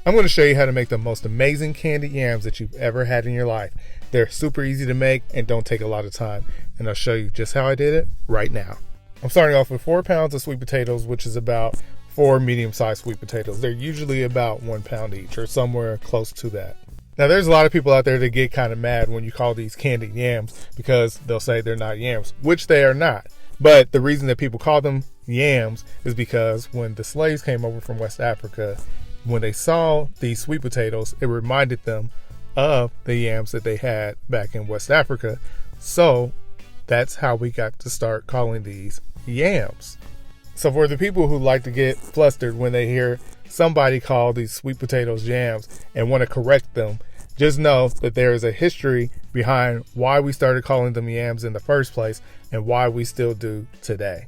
I'm going to show you how to make the most amazing candied yams that you've ever had in your life. They're super easy to make and don't take a lot of time. And I'll show you just how I did it right now. I'm starting off with 4 pounds of sweet potatoes, which is about 4 medium-sized sweet potatoes. They're usually about 1 pound each or somewhere close to that. Now, there's a lot of people out there that get kind of mad when you call these candied yams because they'll say they're not yams, which they are not. But the reason that people call them yams is because when the slaves came over from West Africa, when they saw these sweet potatoes, it reminded them of the yams that they had back in West Africa. So that's how we got to start calling these yams. So for the people who like to get flustered when they hear somebody call these sweet potatoes yams and want to correct them, just know that there is a history behind why we started calling them yams in the first place and why we still do today.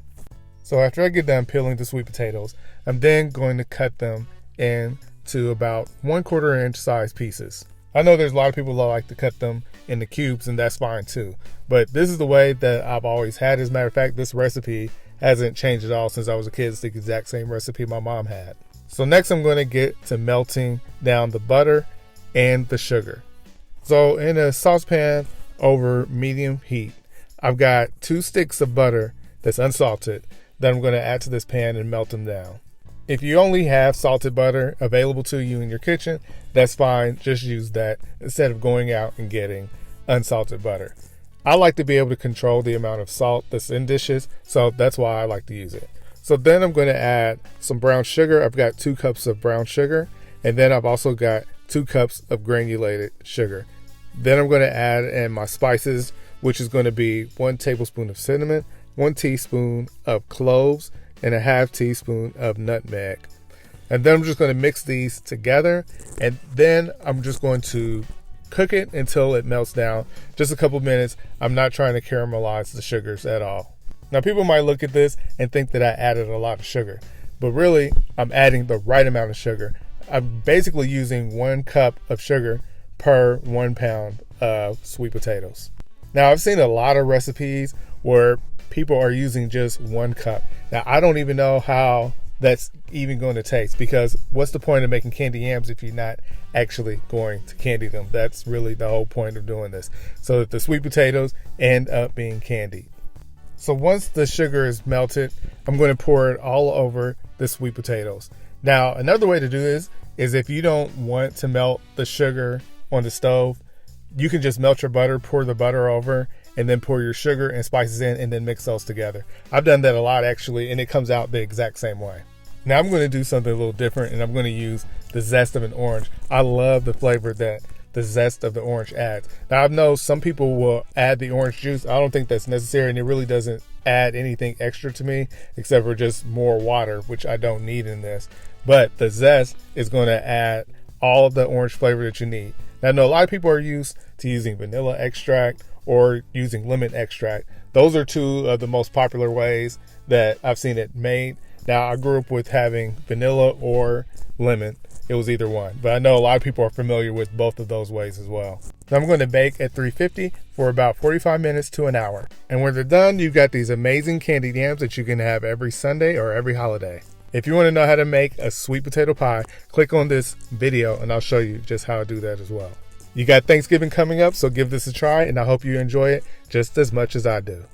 So after I get done peeling the sweet potatoes, I'm then going to cut them into about 1/4 inch size pieces. I know there's a lot of people that like to cut them into cubes, and that's fine too. But this is the way that I've always had. As a matter of fact, this recipe hasn't changed at all since I was a kid. It's the exact same recipe my mom had. So next I'm going to get to melting down the butter and the sugar. So in a saucepan over medium heat, I've got 2 sticks of butter that's unsalted that I'm going to add to this pan and melt them down. If you only have salted butter available to you in your kitchen, that's fine. Just use that instead of going out and getting unsalted butter. I like to be able to control the amount of salt that's in dishes, so that's why I like to use it. So then I'm going to add some brown sugar. I've got 2 cups of brown sugar, and then I've also got 2 cups of granulated sugar. Then I'm going to add in my spices, which is going to be 1 tablespoon of cinnamon, 1 teaspoon of cloves, and a 1/2 teaspoon of nutmeg. And then I'm just going to mix these together, and then I'm just going to cook it until it melts down. Just a couple minutes. I'm not trying to caramelize the sugars at all. Now, people might look at this and think that I added a lot of sugar, but really I'm adding the right amount of sugar. I'm basically using 1 cup of sugar per 1 pound of sweet potatoes. Now, I've seen a lot of recipes where people are using just 1 cup. Now, I don't even know how that's even going to taste, because what's the point of making candy yams if you're not actually going to candy them? That's really the whole point of doing this, so that the sweet potatoes end up being candied. So once the sugar is melted, I'm going to pour it all over the sweet potatoes. Now, another way to do this is if you don't want to melt the sugar on the stove, you can just melt your butter, pour the butter over, and then pour your sugar and spices in, and then mix those together. I've done that a lot actually, and it comes out the exact same way. Now I'm going to do something a little different, and I'm going to use the zest of an orange. I love the flavor that the zest of the orange adds. Now, I know some people will add the orange juice. I don't think that's necessary, and it really doesn't add anything extra to me except for just more water, which I don't need in this. But the zest is going to add all of the orange flavor that you need. Now, I know a lot of people are used to using vanilla extract or using lemon extract. Those are 2 of the most popular ways that I've seen it made. Now, I grew up with having vanilla or lemon. It was either one, but I know a lot of people are familiar with both of those ways as well. Now, I'm going to bake at 350 for about 45 minutes to an hour. And when they're done, you've got these amazing candied yams that you can have every Sunday or every holiday. If you want to know how to make a sweet potato pie, click on this video and I'll show you just how to do that as well. You got Thanksgiving coming up, so give this a try, and I hope you enjoy it just as much as I do.